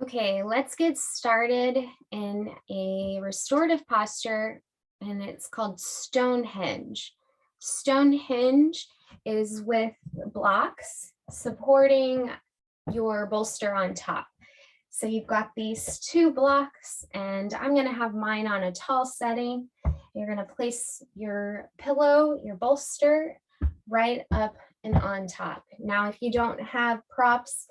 Okay, let's get started in a restorative posture, and it's called Stonehenge. Stonehenge is with blocks supporting your bolster on top. So you've got these two blocks, and I'm going to have mine on a tall setting. You're going to place your pillow, your bolster, right up and on top. Now, if you don't have props,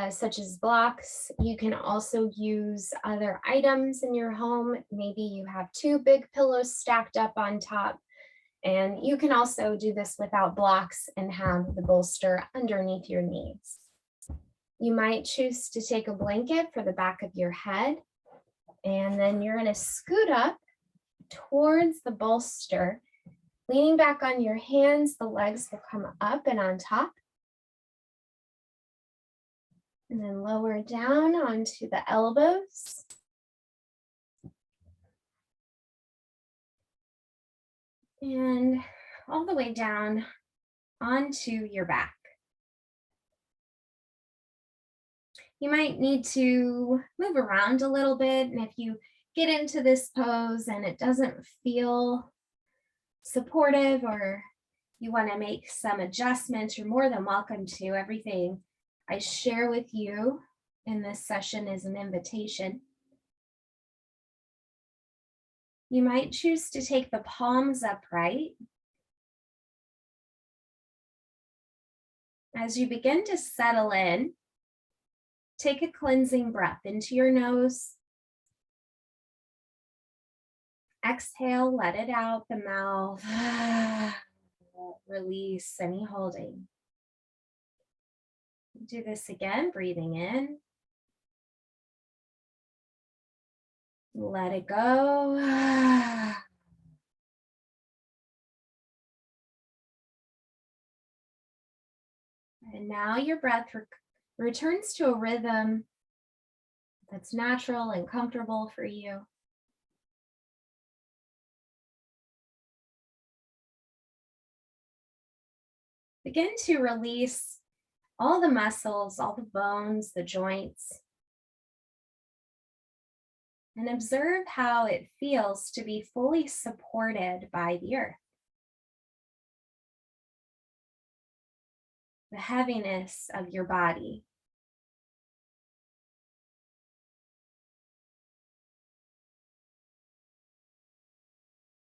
such as blocks. You can also use other items in your home. Maybe you have two big pillows stacked up on top. And you can also do this without blocks and have the bolster underneath your knees. You might choose to take a blanket for the back of your head, and then you're going to scoot up towards the bolster, leaning back on your hands. The legs will come up and on top. And then lower down onto the elbows. And all the way down onto your back. You might need to move around a little bit. And if you get into this pose and it doesn't feel supportive, or you want to make some adjustments, you're more than welcome to. Everything I share with you in this session is an invitation. You might choose to take the palms upright. As you begin to settle in, take a cleansing breath into your nose. Exhale, let it out the mouth. Release any holding. Do this again, breathing in. Let it go. And now your breath returns to a rhythm that's natural and comfortable for you. Begin to release all the muscles, all the bones, the joints, and observe how it feels to be fully supported by the earth. The heaviness of your body.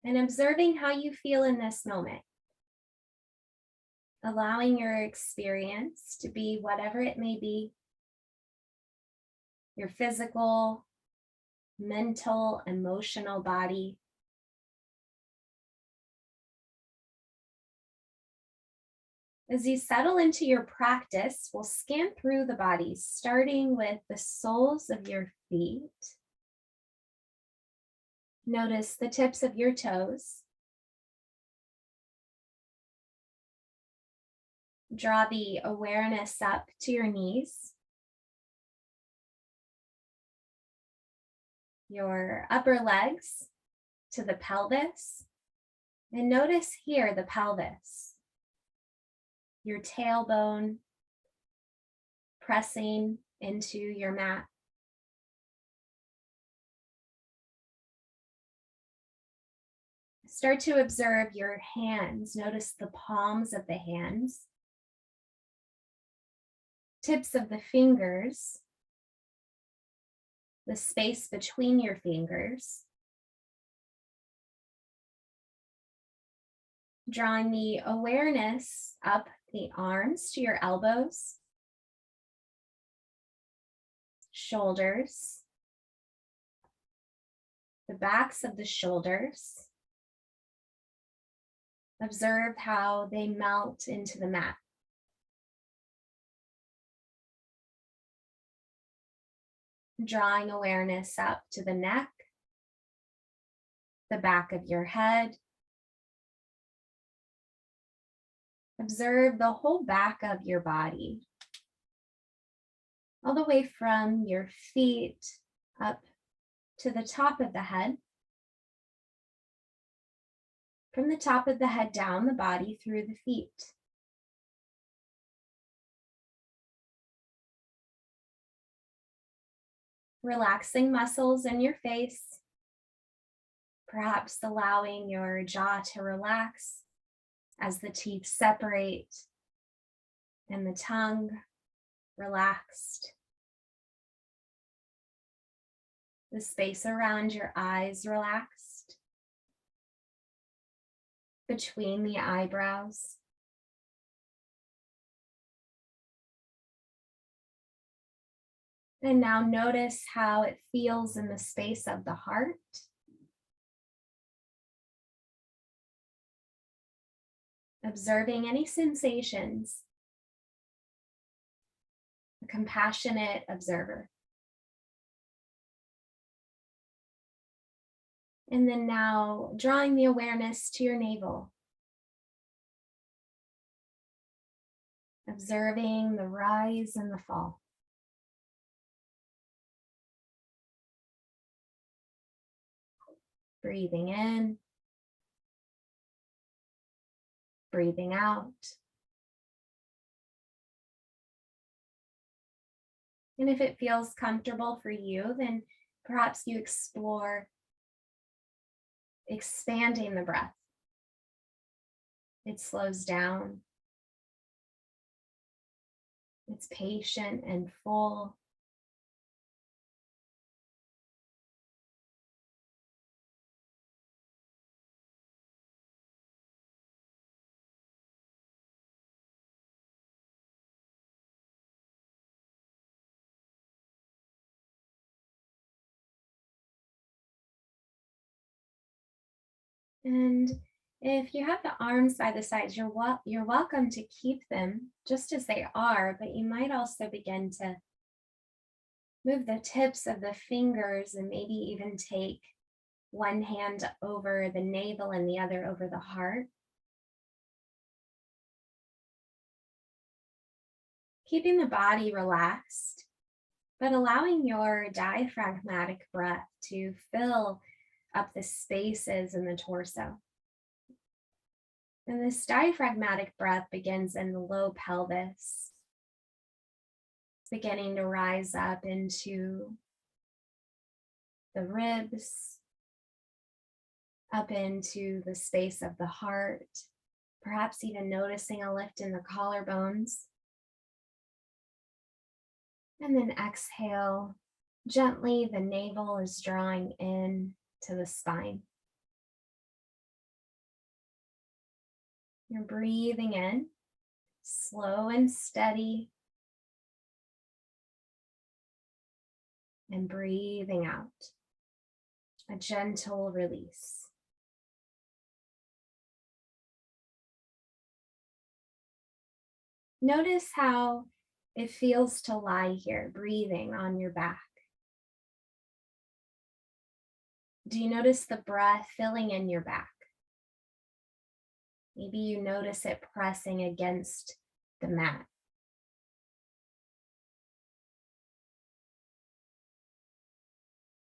And observing how you feel in this moment. Allowing your experience to be whatever it may be. Your physical, mental, emotional body. As you settle into your practice, we'll scan through the body, starting with the soles of your feet. Notice the tips of your toes. Draw the awareness up to your knees. Your upper legs to the pelvis. And notice here the pelvis. Your tailbone pressing into your mat. Start to observe your hands. Notice the palms of the hands, tips of the fingers, the space between your fingers. Drawing the awareness up the arms to your elbows, shoulders, the backs of the shoulders. Observe how they melt into the mat. Drawing awareness up to the neck, the back of your head. Observe the whole back of your body, all the way from your feet up to the top of the head. From the top of the head down the body through the feet. Relaxing muscles in your face, perhaps allowing your jaw to relax as the teeth separate and the tongue relaxed. The space around your eyes relaxed, between the eyebrows. And now notice how it feels in the space of the heart. Observing any sensations. A compassionate observer. And then now drawing the awareness to your navel. Observing the rise and the fall. Breathing in. Breathing out. And if it feels comfortable for you, then perhaps you explore expanding the breath. It slows down. It's patient and full. And if you have the arms by the sides, you're welcome to keep them just as they are, but you might also begin to move the tips of the fingers and maybe even take one hand over the navel and the other over the heart. Keeping the body relaxed, but allowing your diaphragmatic breath to fill up the spaces in the torso. And this diaphragmatic breath begins in the low pelvis, beginning to rise up into the ribs, up into the space of the heart, perhaps even noticing a lift in the collarbones. And then exhale, gently the navel is drawing in to the spine. You're breathing in, slow and steady, and breathing out, a gentle release. Notice how it feels to lie here, breathing on your back. Do you notice the breath filling in your back? Maybe you notice it pressing against the mat.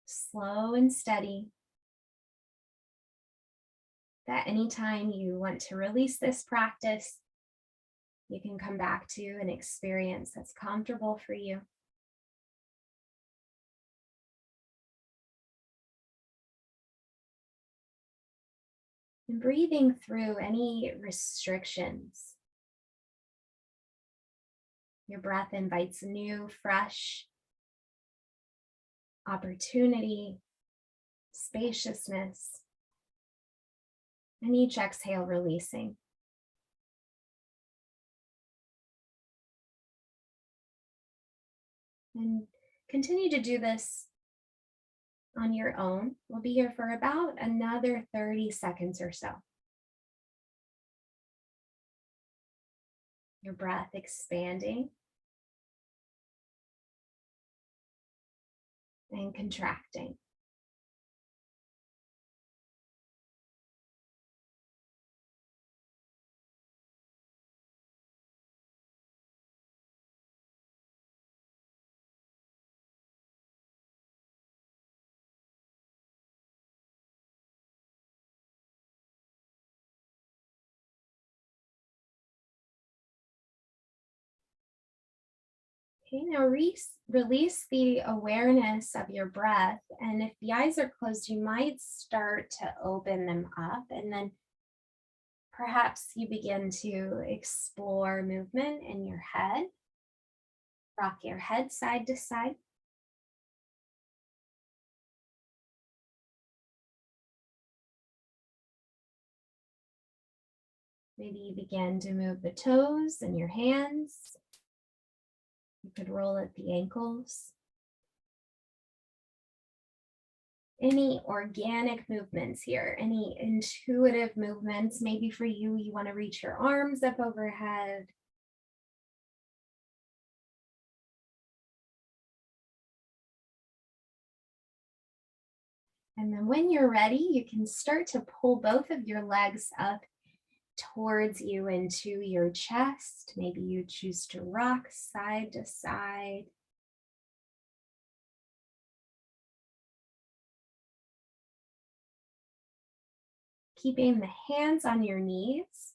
Slow and steady. That anytime you want to release this practice, you can come back to an experience that's comfortable for you. And breathing through any restrictions. Your breath invites new, fresh opportunity, spaciousness, and each exhale releasing. And continue to do this on your own. We'll be here for about another 30 seconds or so. Your breath expanding and contracting. Okay, now release the awareness of your breath. And if the eyes are closed, you might start to open them up. And then perhaps you begin to explore movement in your head. Rock your head side to side. Maybe you begin to move the toes and your hands. You could roll at the ankles. Any organic movements here, any intuitive movements. Maybe for you, you want to reach your arms up overhead. And then when you're ready, you can start to pull both of your legs up towards you into your chest. Maybe you choose to rock side to side. Keeping the hands on your knees,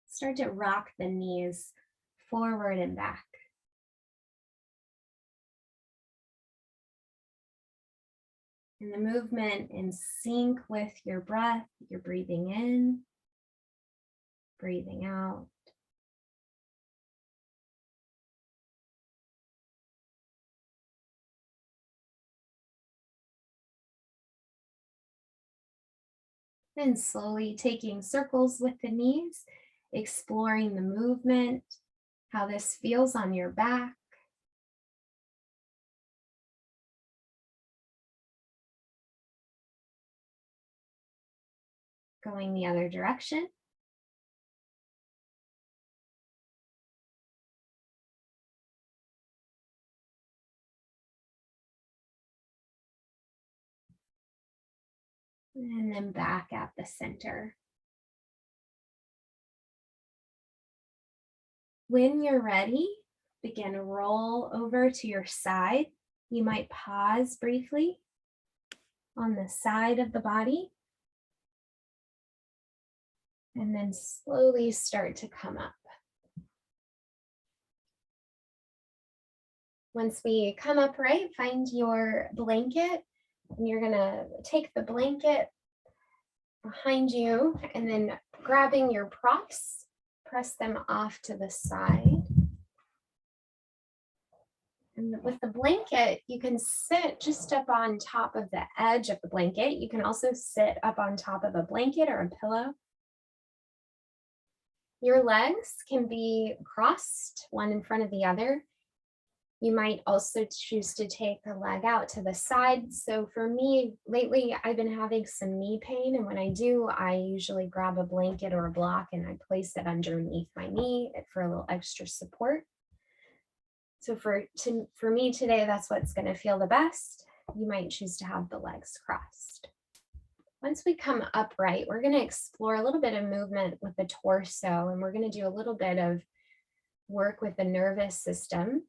start to rock the knees forward and back. And the movement in sync with your breath, you're breathing in, breathing out. And slowly taking circles with the knees, exploring the movement, how this feels on your back. Going the other direction. And then back at the center. When you're ready, begin to roll over to your side. You might pause briefly on the side of the body. And then slowly start to come up. Once we come upright, find your blanket. And you're gonna take the blanket behind you and then grabbing your props, press them off to the side. And with the blanket, you can sit just up on top of the edge of the blanket. You can also sit up on top of a blanket or a pillow. Your legs can be crossed, one in front of the other. You might also choose to take a leg out to the side. So for me, lately, I've been having some knee pain. And when I do, I usually grab a blanket or a block and I place it underneath my knee for a little extra support. So for me today, that's what's going to feel the best. You might choose to have the legs crossed. Once we come upright, we're going to explore a little bit of movement with the torso, and we're going to do a little bit of work with the nervous system.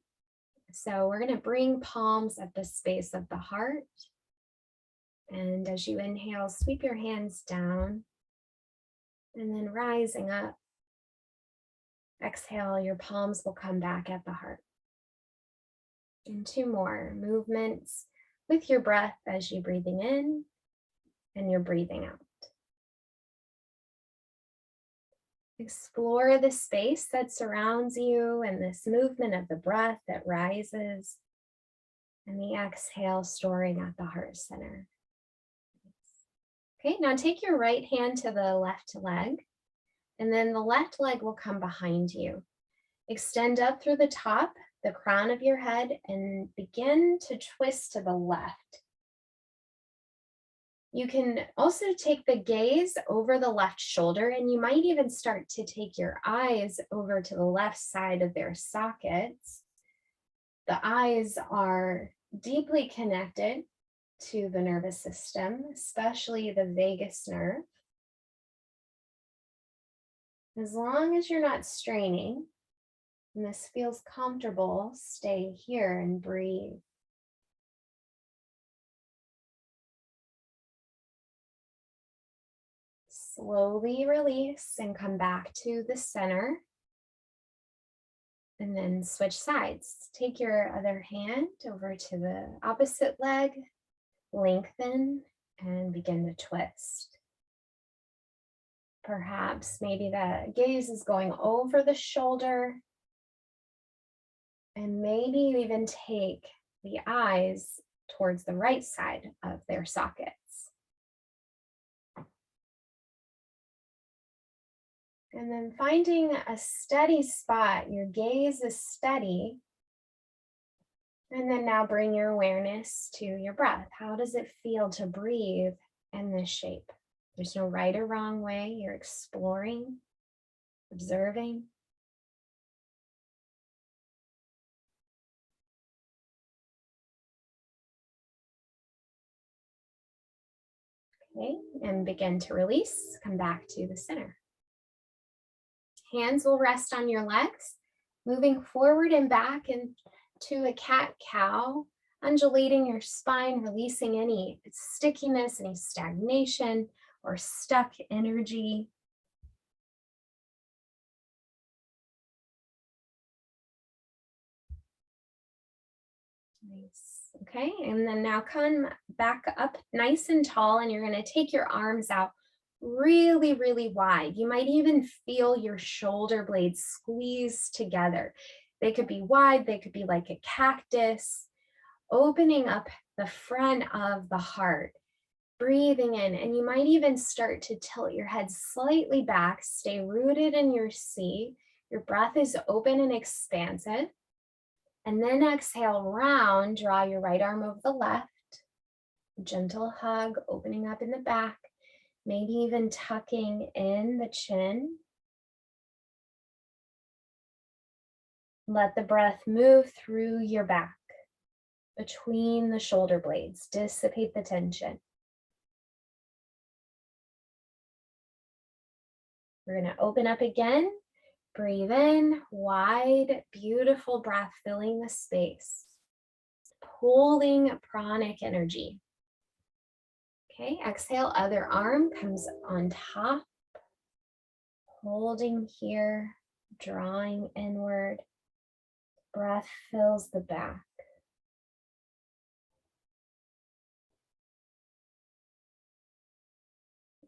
So we're going to bring palms at the space of the heart. And as you inhale, sweep your hands down and then rising up. Exhale, your palms will come back at the heart. And two more movements with your breath as you're breathing in and you're breathing out. Explore the space that surrounds you and this movement of the breath that rises and the exhale storing at the heart center. Okay, now take your right hand to the left leg, and then the left leg will come behind you. Extend up through the top, the crown of your head, and begin to twist to the left. You can also take the gaze over the left shoulder, and you might even start to take your eyes over to the left side of their sockets. The eyes are deeply connected to the nervous system, especially the vagus nerve. As long as you're not straining, and this feels comfortable, stay here and breathe. Slowly release and come back to the center. And then switch sides. Take your other hand over to the opposite leg, lengthen, and begin to twist. Perhaps maybe the gaze is going over the shoulder, and maybe you even take the eyes towards the right side of their sockets. And then finding a steady spot, your gaze is steady. And then now bring your awareness to your breath. How does it feel to breathe in this shape? There's no right or wrong way. You're exploring, observing. Okay, and begin to release. Come back to the center. Hands will rest on your legs, moving forward and back into a cat-cow, undulating your spine, releasing any stickiness, any stagnation, or stuck energy. Nice. Okay, and then now come back up nice and tall, and you're going to take your arms out really, really wide. You might even feel your shoulder blades squeeze together. They could be wide, they could be like a cactus, opening up the front of the heart, breathing in, and you might even start to tilt your head slightly back. Stay rooted in your seat. Your breath is open and expansive. And then exhale, round, draw your right arm over the left. Gentle hug, opening up in the back, maybe even tucking in the chin. Let the breath move through your back, between the shoulder blades, dissipate the tension. We're going to open up again. Breathe in, wide, beautiful breath filling the space, pulling pranic energy. Okay, exhale, other arm comes on top, holding here, drawing inward. Breath fills the back.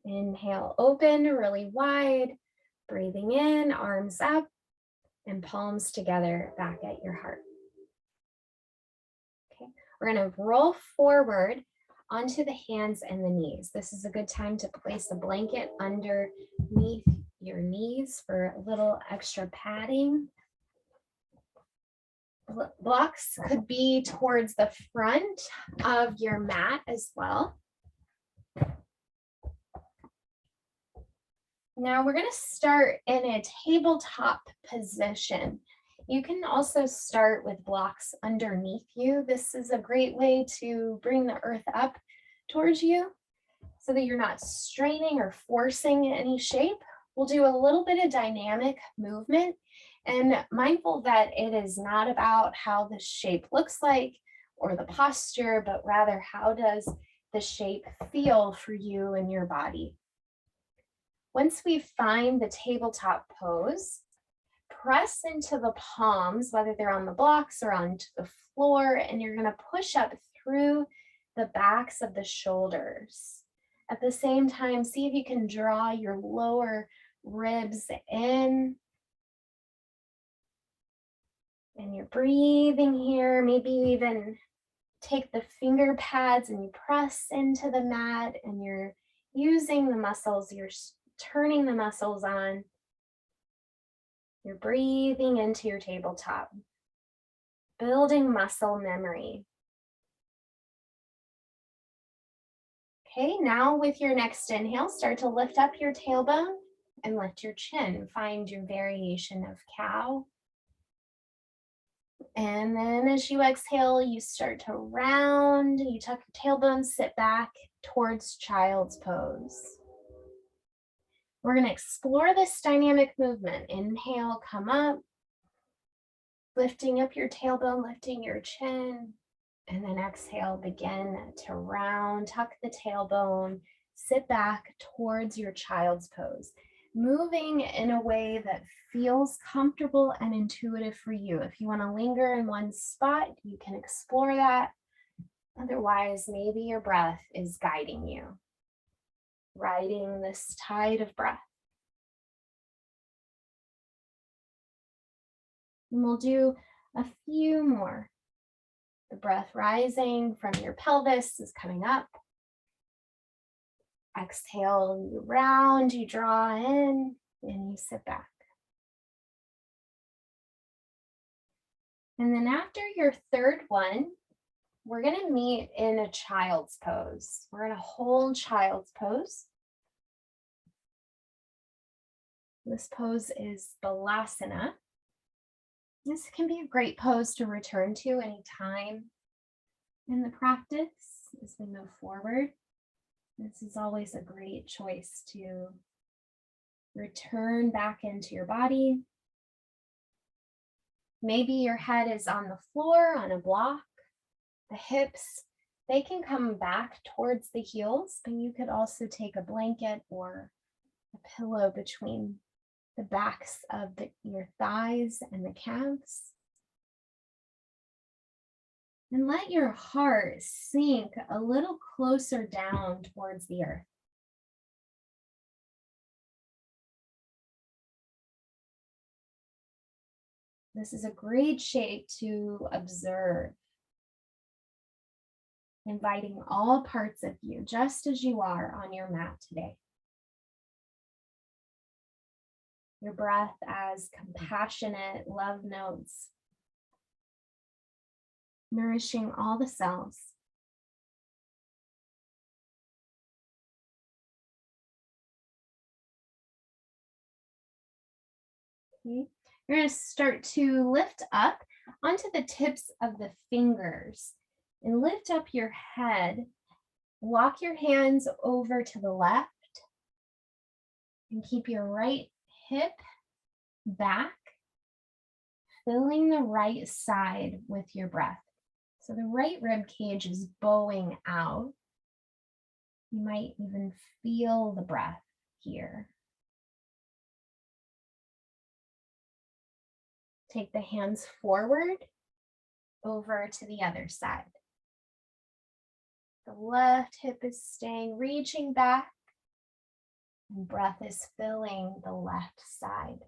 Inhale, open, really wide. Breathing in, arms up, and palms together back at your heart. Okay, we're going to roll forward onto the hands and the knees. This is a good time to place a blanket underneath your knees for a little extra padding. Blocks could be towards the front of your mat as well. Now we're going to start in a tabletop position. You can also start with blocks underneath you. This is a great way to bring the earth up towards you so that you're not straining or forcing any shape. We'll do a little bit of dynamic movement, and mindful that it is not about how the shape looks like or the posture, but rather how does the shape feel for you and your body. Once we find the tabletop pose, press into the palms, whether they're on the blocks or onto the floor, and you're going to push up through the backs of the shoulders. At the same time, see if you can draw your lower ribs in. And you're breathing here. Maybe you even take the finger pads and you press into the mat, and you're using the muscles, you're turning the muscles on. You're breathing into your tabletop, building muscle memory. Okay, now with your next inhale, start to lift up your tailbone and lift your chin. Find your variation of cow. And then as you exhale, you start to round, you tuck your tailbone, sit back towards child's pose. We're going to explore this dynamic movement. Inhale, come up, lifting up your tailbone, lifting your chin, and then exhale, begin to round, tuck the tailbone, sit back towards your child's pose. moving in a way that feels comfortable and intuitive for you. If you want to linger in one spot, you can explore that. Otherwise, maybe your breath is guiding you, riding this tide of breath. And we'll do a few more. The breath rising from your pelvis is coming up. Exhale, you round, you draw in, and you sit back. And then after your third one, we're going to meet in a child's pose. We're going to hold child's pose. This pose is Balasana. This can be a great pose to return to anytime in the practice as we move forward. This is always a great choice to return back into your body. Maybe your head is on the floor on a block. The hips, they can come back towards the heels, but you could also take a blanket or a pillow between the backs of your thighs and the calves. And let your heart sink a little closer down towards the earth. This is a great shape to observe, inviting all parts of you just as you are on your mat today. Your breath as compassionate love notes, nourishing all the cells. Okay. You're going to start to lift up onto the tips of the fingers and lift up your head. Walk your hands over to the left and keep your right hip back, filling the right side with your breath. So the right rib cage is bowing out. You might even feel the breath here. Take the hands forward over to the other side. The left hip is staying, reaching back, and breath is filling the left side.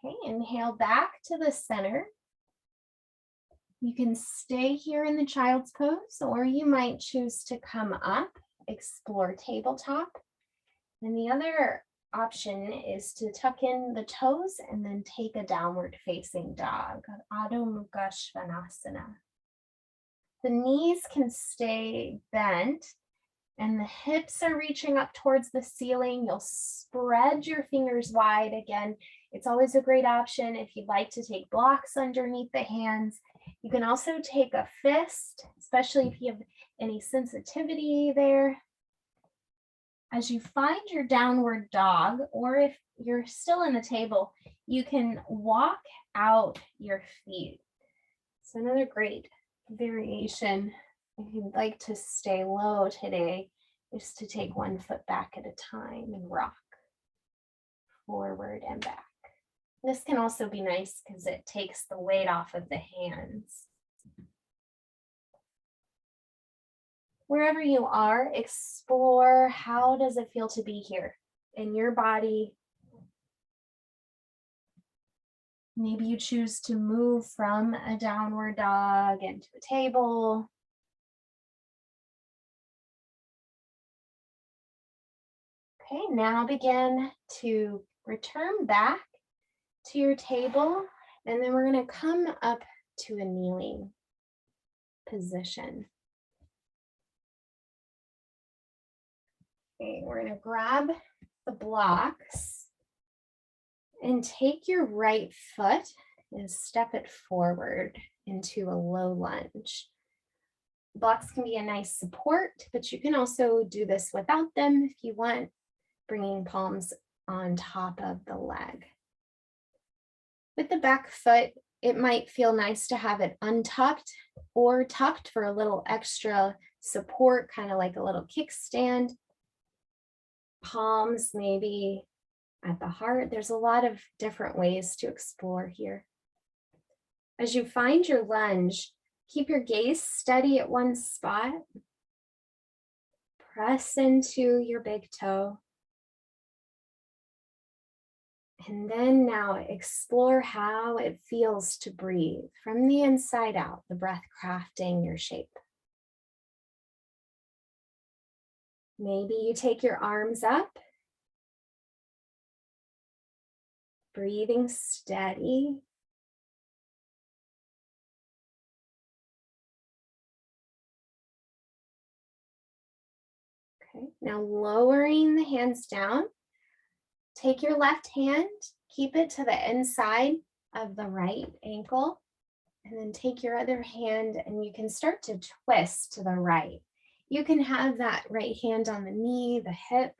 Okay, inhale back to the center. You can stay here in the child's pose, or you might choose to come up, explore tabletop. And the other option is to tuck in the toes and then take a downward facing dog, Adho Mukha Svanasana. The knees can stay bent and the hips are reaching up towards the ceiling. You'll spread your fingers wide. Again, it's always a great option if you'd like to take blocks underneath the hands. You can also take a fist, especially if you have any sensitivity there. As you find your downward dog, or if you're still in the table, you can walk out your feet. So another great variation, if you'd like to stay low today, is to take one foot back at a time and rock forward and back. This can also be nice because it takes the weight off of the hands. Wherever you are, explore how does it feel to be here in your body. Maybe you choose to move from a downward dog into a table. Okay, now begin to return back to your table, and then we're going to come up to a kneeling position. Okay, we're going to grab the blocks and take your right foot and step it forward into a low lunge. Blocks can be a nice support, but you can also do this without them if you want, bringing palms on top of the leg. With the back foot, it might feel nice to have it untucked or tucked for a little extra support, kind of like a little kickstand. Palms maybe at the heart. There's a lot of different ways to explore here. As you find your lunge, keep your gaze steady at one spot. Press into your big toe. And then now explore how it feels to breathe from the inside out, the breath crafting your shape. Maybe you take your arms up, breathing steady. Okay, now lowering the hands down. Take your left hand, keep it to the inside of the right ankle, and then take your other hand and you can start to twist to the right. You can have that right hand on the knee, the hip,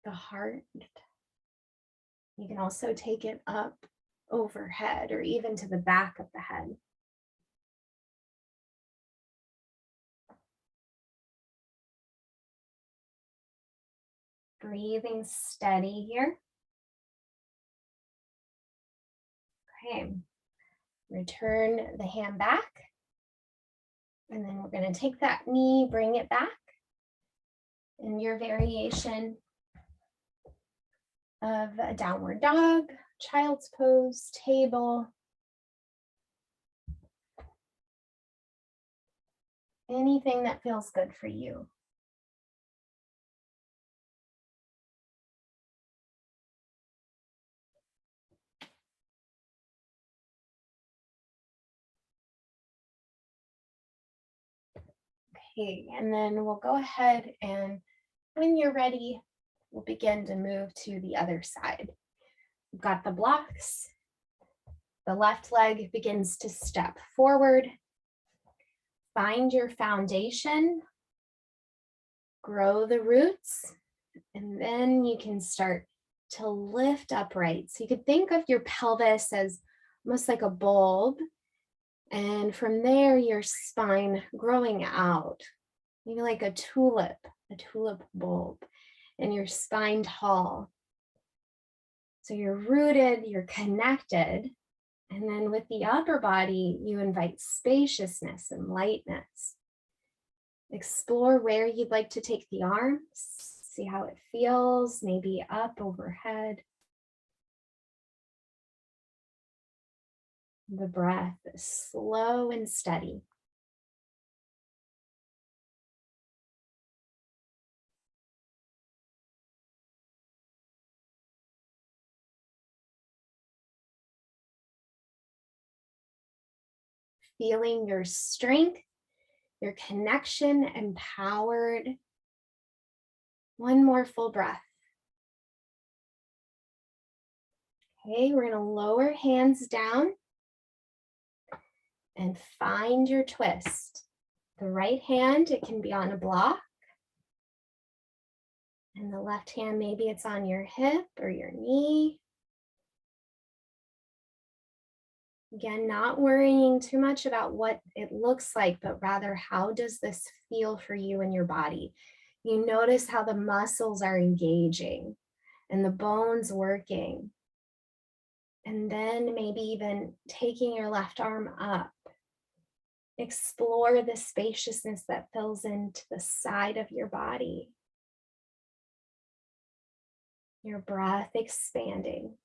the heart. You can also take it up overhead or even to the back of the head. Breathing steady here. Okay, return the hand back. And then we're going to take that knee, bring it back. In your variation of a downward dog, child's pose, table. Anything that feels good for you. Okay, and then we'll go ahead and when you're ready, we'll begin to move to the other side. We've got the blocks. The left leg begins to step forward. Find your foundation. Grow the roots. And then you can start to lift upright. So you could think of your pelvis as almost like a bulb. And from there, your spine growing out, maybe like a tulip bulb, and your spine tall. So you're rooted, you're connected. And then with the upper body, you invite spaciousness and lightness. Explore where you'd like to take the arms. See how it feels, maybe up overhead. The breath is slow and steady. Feeling your strength, your connection empowered. One more full breath. Okay, we're going to lower hands down and find your twist. The right hand, it can be on a block. And the left hand, maybe it's on your hip or your knee. Again, not worrying too much about what it looks like, but rather how does this feel for you and your body? You notice how the muscles are engaging and the bones working. And then maybe even taking your left arm up. Explore the spaciousness that fills into the side of your body. Your breath expanding.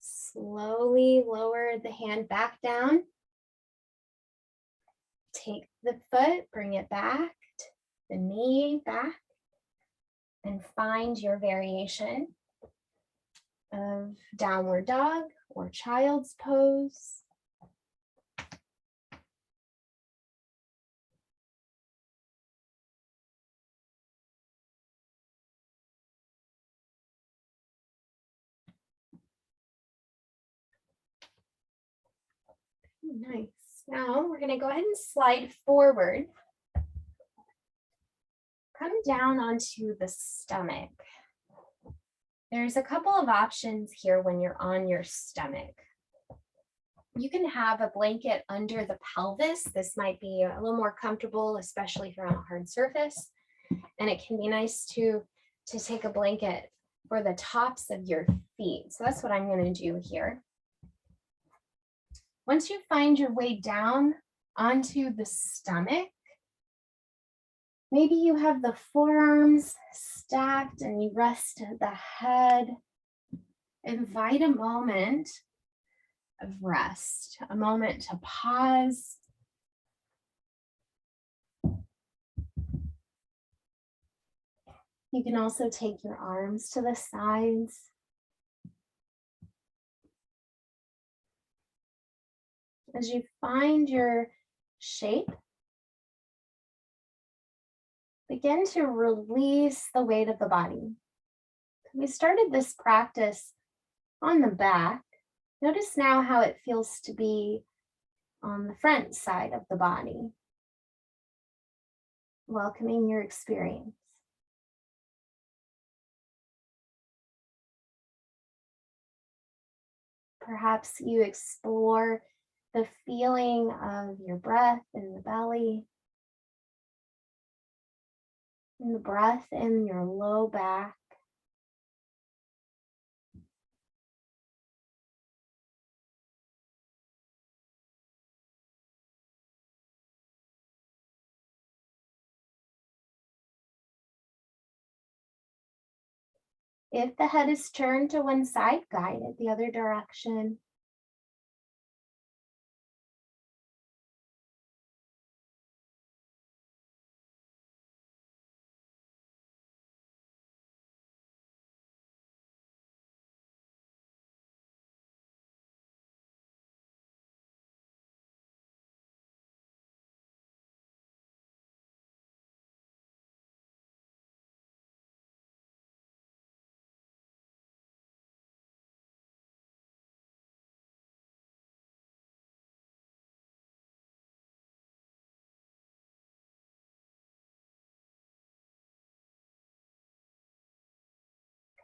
Slowly lower the hand back down. Take the foot, bring it back, the knee back, and find your variation of downward dog or child's pose. Nice. Now we're going to go ahead and slide forward. Come down onto the stomach. There's a couple of options here when you're on your stomach. You can have a blanket under the pelvis. This might be a little more comfortable, especially if you're on a hard surface. And it can be nice to take a blanket for the tops of your feet. So that's what I'm going to do here. Once you find your way down onto the stomach, maybe you have the forearms stacked and you rest the head. Invite a moment of rest, a moment to pause. You can also take your arms to the sides. As you find your shape, begin to release the weight of the body. We started this practice on the back. Notice now how it feels to be on the front side of the body, welcoming your experience. Perhaps you explore the feeling of your breath in the belly, and the breath in your low back. If the head is turned to one side, guide it the other direction.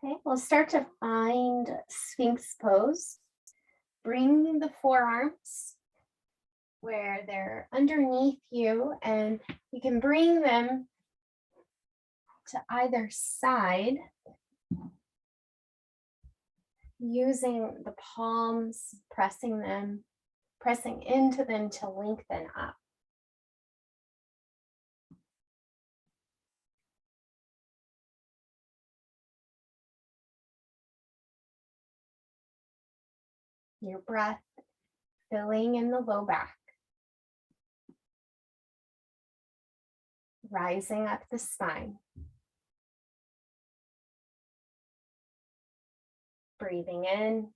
Okay, we'll start to find Sphinx pose. Bring the forearms where they're underneath you, and you can bring them to either side using the palms, pressing into them to lengthen up. Your breath filling in the low back, rising up the spine. Breathing in,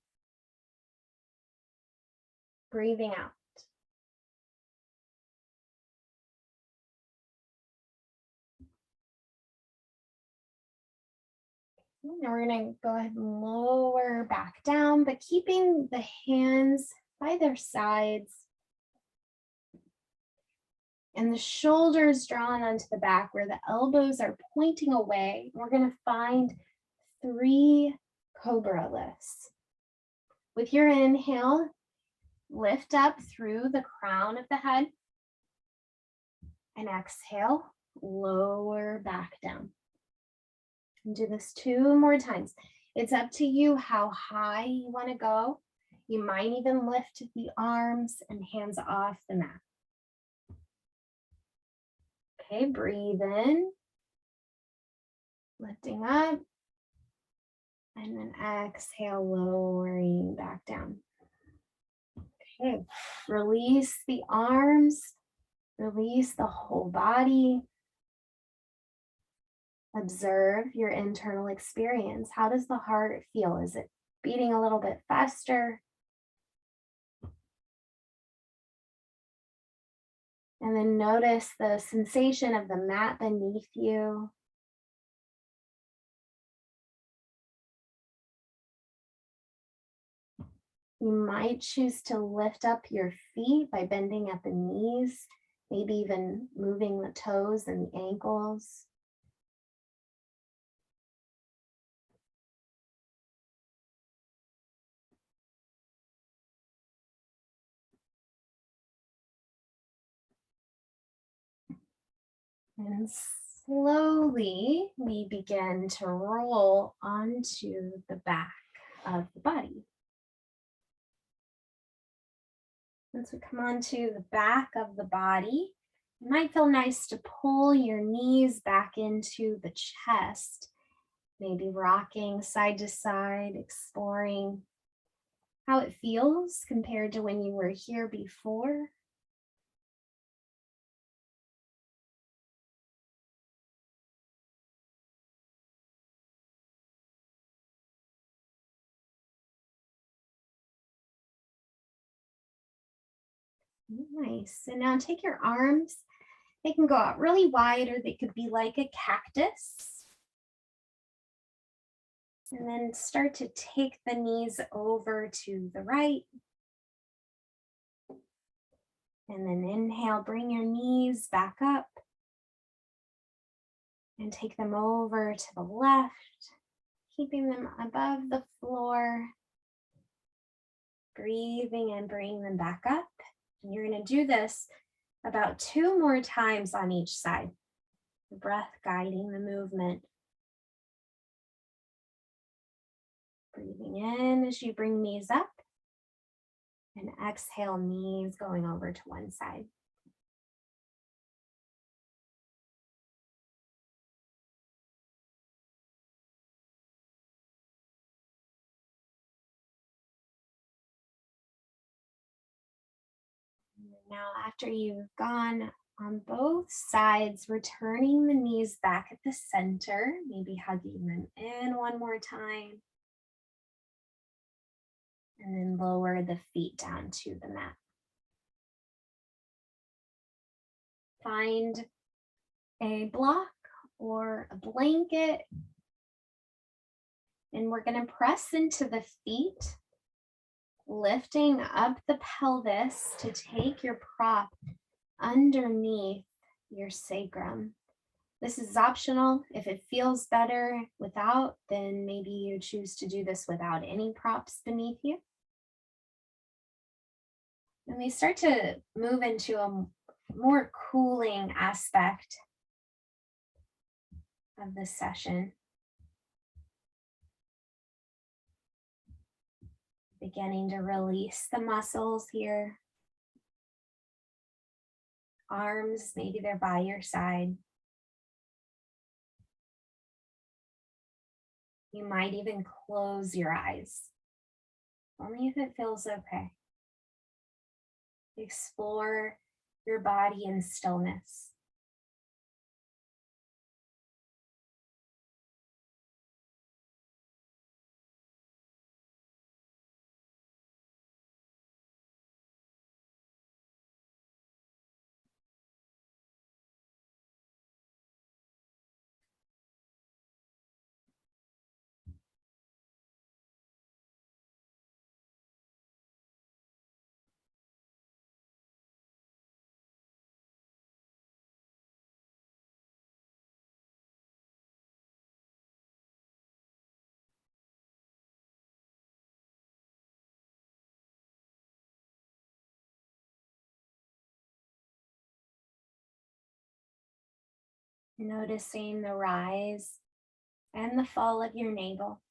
breathing out. Now we're going to go ahead and lower back down, but keeping the hands by their sides and the shoulders drawn onto the back where the elbows are pointing away. We're going to find 3 cobra lifts. With your inhale, lift up through the crown of the head, and exhale, lower back down. And do this 2 more times. It's up to you how high you want to go. You might even lift the arms and hands off the mat. Okay, breathe in, lifting up, and then exhale, lowering back down. Okay, release the arms, release the whole body. Observe your internal experience. How does the heart feel? Is it beating a little bit faster? And then notice the sensation of the mat beneath you. You might choose to lift up your feet by bending at the knees, maybe even moving the toes and the ankles. And slowly we begin to roll onto the back of the body. Once we come onto the back of the body, it might feel nice to pull your knees back into the chest, maybe rocking side to side, exploring how it feels compared to when you were here before. Nice. And now take your arms. They can go out really wide or they could be like a cactus. And then start to take the knees over to the right. And then inhale, bring your knees back up. And take them over to the left, keeping them above the floor. Breathing and bring them back up. And you're going to do this about 2 more times on each side. The breath guiding the movement. Breathing in as you bring knees up. And exhale, knees going over to one side. Now, after you've gone on both sides, returning the knees back at the center, maybe hugging them in one more time. And then lower the feet down to the mat. Find a block or a blanket. And we're going to press into the feet, lifting up the pelvis to take your prop underneath your sacrum. This is optional. If it feels better without, then maybe you choose to do this without any props beneath you. And we start to move into a more cooling aspect of this session. Beginning to release the muscles here. Arms, maybe they're by your side. You might even close your eyes, only if it feels okay. Explore your body in stillness. Noticing the rise and the fall of your navel.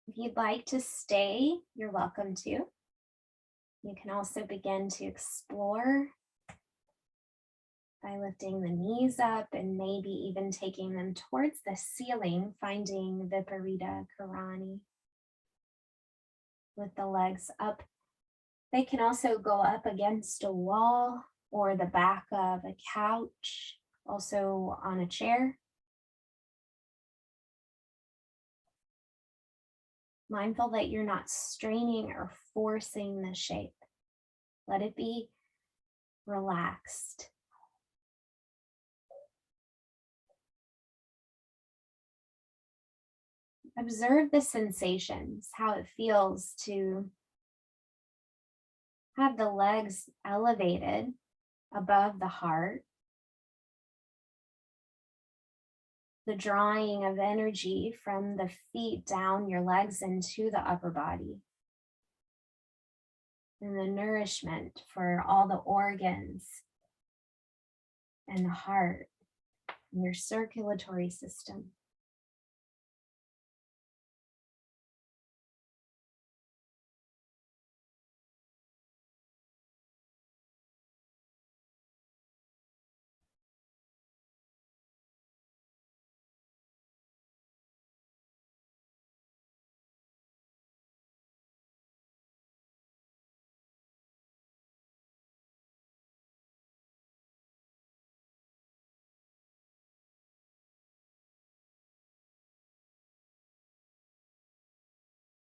If you'd like to stay, you're welcome to. You can also begin to explore by lifting the knees up and maybe even taking them towards the ceiling, finding Viparita Karani with the legs up. They can also go up against a wall or the back of a couch, also on a chair. Mindful that you're not straining or forcing the shape. Let it be relaxed. Observe the sensations, how it feels to have the legs elevated above the heart. the drawing of energy from the feet down your legs into the upper body. And the nourishment for all the organs and the heart and your circulatory system.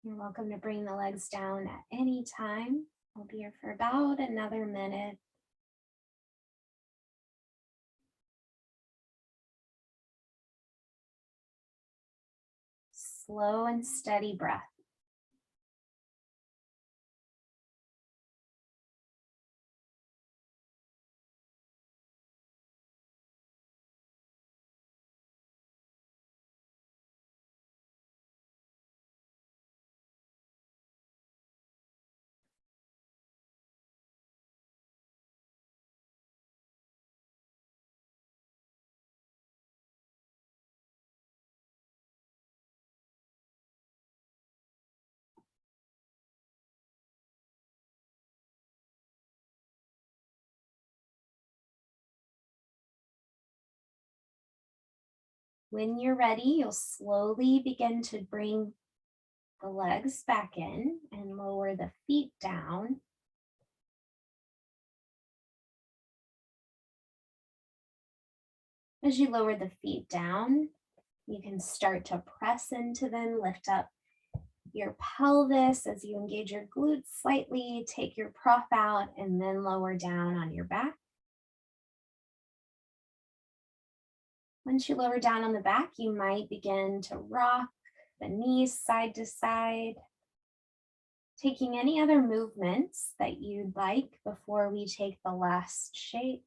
You're welcome to bring the legs down at any time. I'll be here for about another minute. Slow and steady breath. When you're ready, you'll slowly begin to bring the legs back in and lower the feet down. As you lower the feet down, you can start to press into them, lift up your pelvis as you engage your glutes slightly, take your prof out, and then lower down on your back. Once you lower down on the back, you might begin to rock the knees side to side, taking any other movements that you'd like before we take the last shape.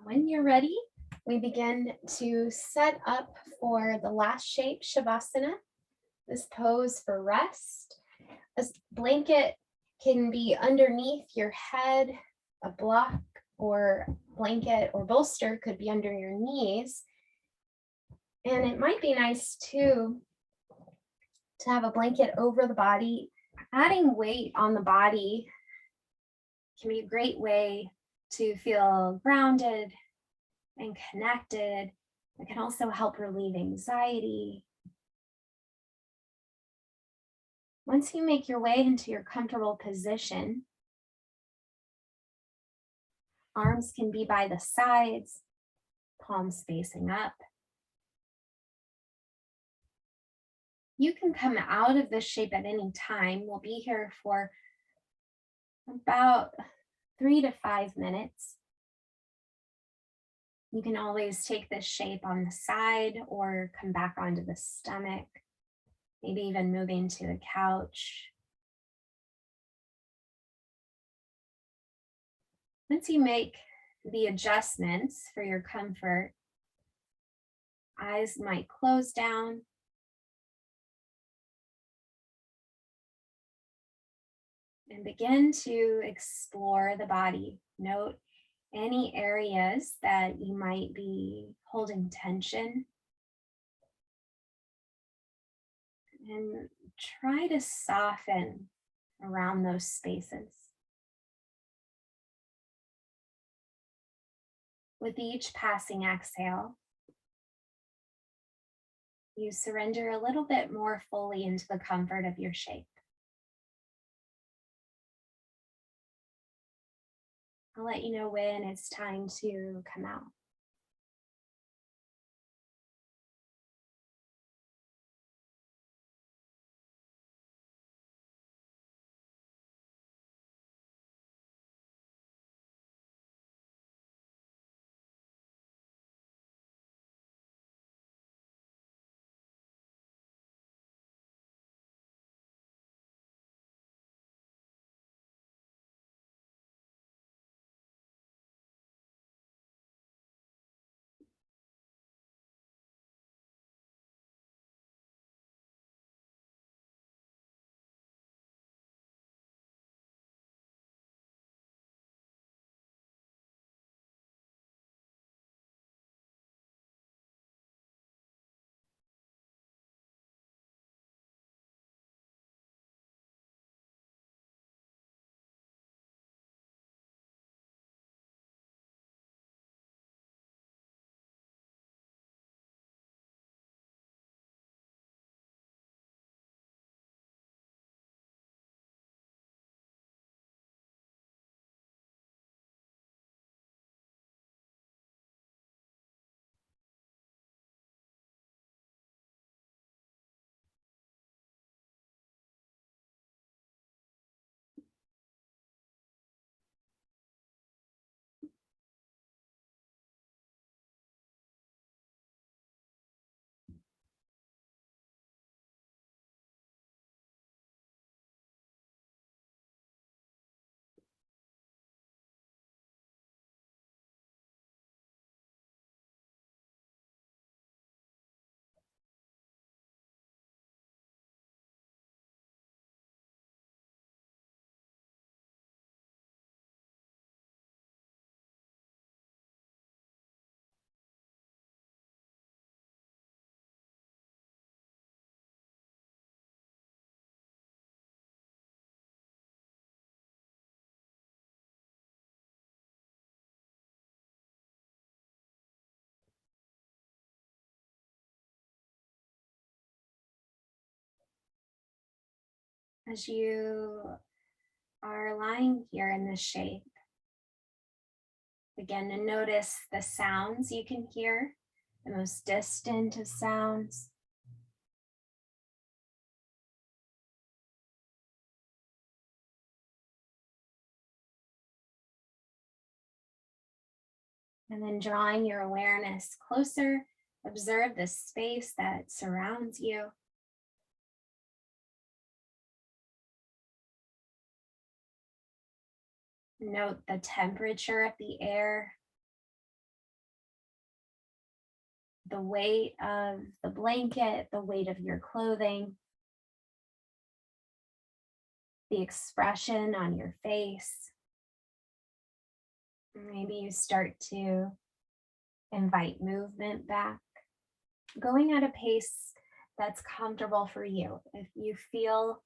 When you're ready, we begin to set up for the last shape, Shavasana. This pose for rest. A blanket can be underneath your head, a block or blanket or bolster could be under your knees. And it might be nice too to have a blanket over the body. Adding weight on the body can be a great way to feel grounded and connected. It can also help relieve anxiety. Once you make your way into your comfortable position, arms can be by the sides, palms facing up. You can come out of this shape at any time. We'll be here for about 3 to 5 minutes. You can always take this shape on the side or come back onto the stomach, maybe even moving to the couch. Once you make the adjustments for your comfort, eyes might close down. And begin to explore the body. Note any areas that you might be holding tension. And try to soften around those spaces. With each passing exhale, you surrender a little bit more fully into the comfort of your shape. I'll let you know when it's time to come out. as you are lying here in this shape, begin to notice the sounds you can hear, the most distant of sounds. And then drawing your awareness closer, observe the space that surrounds you. Note the temperature of the air, the weight of the blanket, the weight of your clothing, the expression on your face. Maybe you start to invite movement back, going at a pace that's comfortable for you. If you feel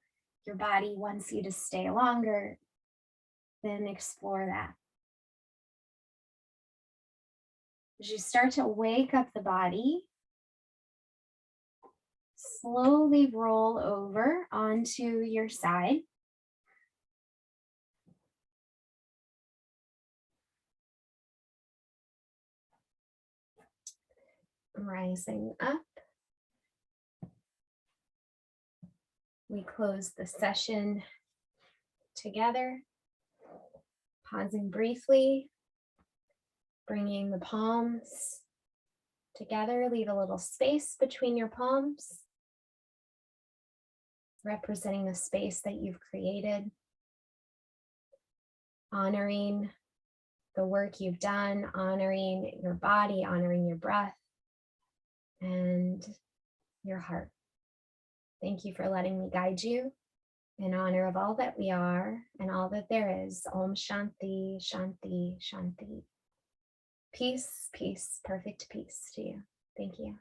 your body wants you to stay longer, then explore that. As you start to wake up the body, slowly roll over onto your side. Rising up. We close the session together, pausing briefly, bringing the palms together. Leave a little space between your palms, representing the space that you've created, honoring the work you've done, honoring your body, honoring your breath, and your heart. Thank you for letting me guide you in honor of all that we are and all that there is. Om Shanti, Shanti, Shanti. Peace, peace, perfect peace to you. Thank you.